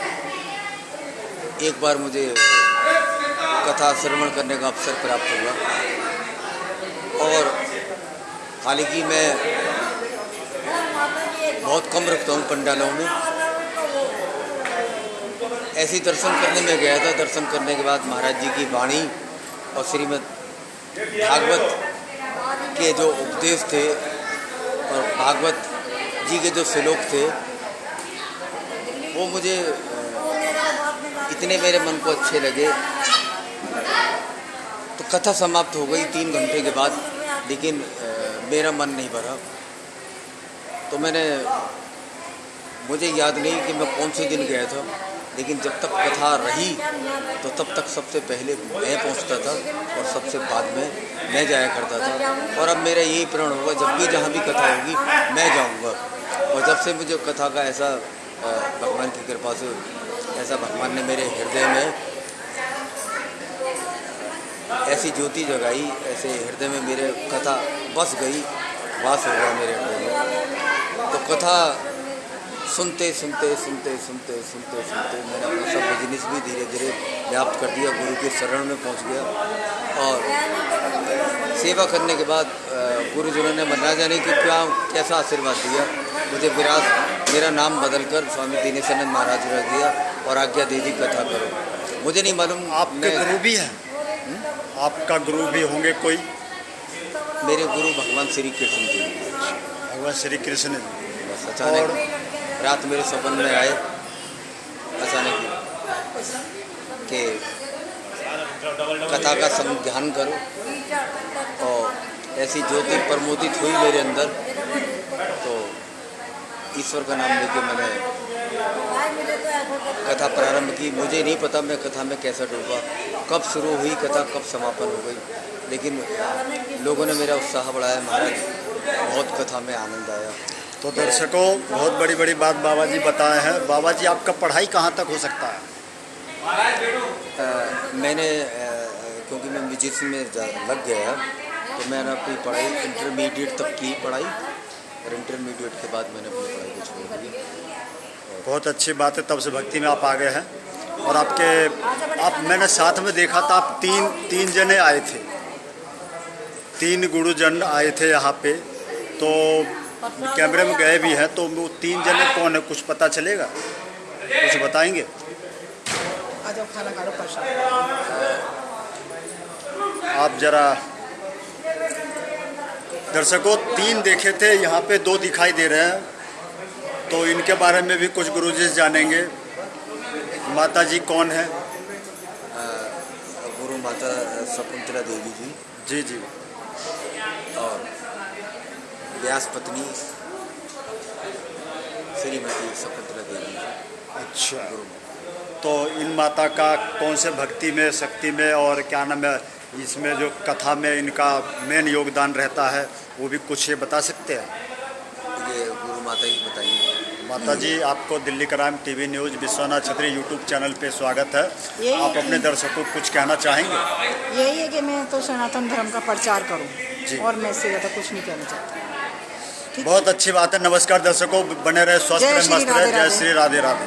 Speaker 4: एक बार मुझे कथा श्रवण करने का अवसर प्राप्त हुआ और हालांकि मैं बहुत कम रखता हूँ पंडालों में, ऐसे ही दर्शन करने में गया था। दर्शन करने के बाद महाराज जी की वाणी और श्रीमद् भागवत के जो उपदेश थे और भागवत जी के जो श्लोक थे, वो मुझे इतने मेरे मन को अच्छे लगे। तो कथा समाप्त हो गई 3 घंटे के बाद, लेकिन मेरा मन नहीं भरा। तो मुझे याद नहीं कि मैं कौन से दिन गया था, लेकिन जब तक कथा रही तो तब तक सबसे पहले मैं पहुंचता था और सबसे बाद में मैं जाया करता था। और अब मेरा यही प्रण होगा, जब भी जहाँ भी कथा होगी मैं जाऊंगा। और जब से मुझे कथा का ऐसा भगवान की कृपा से ऐसा भगवान ने मेरे हृदय में ऐसी ज्योति जगाई, ऐसे हृदय में मेरे कथा बस गई, वास हो गया मेरे हृदय में। तो कथा सुनते सुनते सुनते सुनते सुनते सुनते मैंने अपना सब बिजनेस भी धीरे धीरे व्याप्त कर दिया, गुरु के शरण में पहुंच गया। और सेवा करने के बाद गुरुजनों ने मना जाने कि क्या कैसा आशीर्वाद दिया मुझे। मेरा नाम बदलकर स्वामी दिनेशानंद महाराज रख दिया और आज्ञा दे दी कथा करो। मुझे नहीं मालूम
Speaker 3: आपके गुरु भी हैं? आपका गुरु भी होंगे कोई?
Speaker 4: मेरे गुरु भगवान श्री कृष्ण जी।
Speaker 3: भगवान श्री कृष्ण जी।
Speaker 4: बस अचानक रात मेरे सपन में आए अचानक कि कथा का ध्यान करो, और ऐसी ज्योति प्रमोदित हुई मेरे अंदर। तो ईश्वर का नाम लेके मैंने कथा प्रारंभ की। मुझे नहीं पता मैं कथा में कैसा डूबा, कब शुरू हुई कथा, कब समापन हो गई, लेकिन लोगों ने मेरा उत्साह बढ़ाया। महाराज बहुत कथा में आनंद आया।
Speaker 3: तो दर्शकों, बहुत बड़ी बड़ी बात बाबा जी बताए हैं। बाबा जी, आपका पढ़ाई कहाँ तक हो सकता है?
Speaker 4: मैंने क्योंकि मैं म्यूजिक में लग गया, तो मैंने अपनी पढ़ाई इंटरमीडिएट तक की पढ़ाई, और इंटरमीडिएट के बाद मैंने अपनी पढ़ाई को छोड़ दी।
Speaker 3: बहुत अच्छी बात है, तब से भक्ति में आप आ गए हैं। और आप मैंने साथ में देखा था, आप तीन जने आए थे, 3 गुरुजन आए थे यहाँ पे। तो कैमरे में गए भी हैं, तो वो 3 जने कौन है, कुछ पता चलेगा? कुछ बताएंगे? आप जरा दर्शकों, 3 देखे थे, यहाँ पे 2 दिखाई दे रहे हैं, तो इनके बारे में भी कुछ गुरुजी जानेंगे। माता जी कौन है?
Speaker 4: गुरु माता शकुंतला देवी जी।
Speaker 3: जी जी।
Speaker 4: और व्यास पत्नी श्रीमती शकुंतला देवी।
Speaker 3: अच्छा, तो इन माता का कौन से भक्ति में, शक्ति में, और क्या नाम है, इसमें जो कथा में इनका मेन योगदान रहता है, वो भी कुछ ये बता सकते हैं?
Speaker 4: ये गुरु माता ही बताइए।
Speaker 3: माता जी, आपको Delhi crime TV news Vishwanath छत्री यूट्यूब चैनल पे स्वागत है। आप अपने दर्शकों को कुछ कहना चाहेंगे?
Speaker 5: यही है कि मैं तो सनातन धर्म का प्रचार
Speaker 3: जी।
Speaker 5: करूं, और मैं इससे ज़्यादा कुछ नहीं कहना चाहती।
Speaker 3: बहुत अच्छी बात है। नमस्कार दर्शकों, बने रहे, स्वस्थ रहे, मस्त रहे। जय श्री राधे राधे।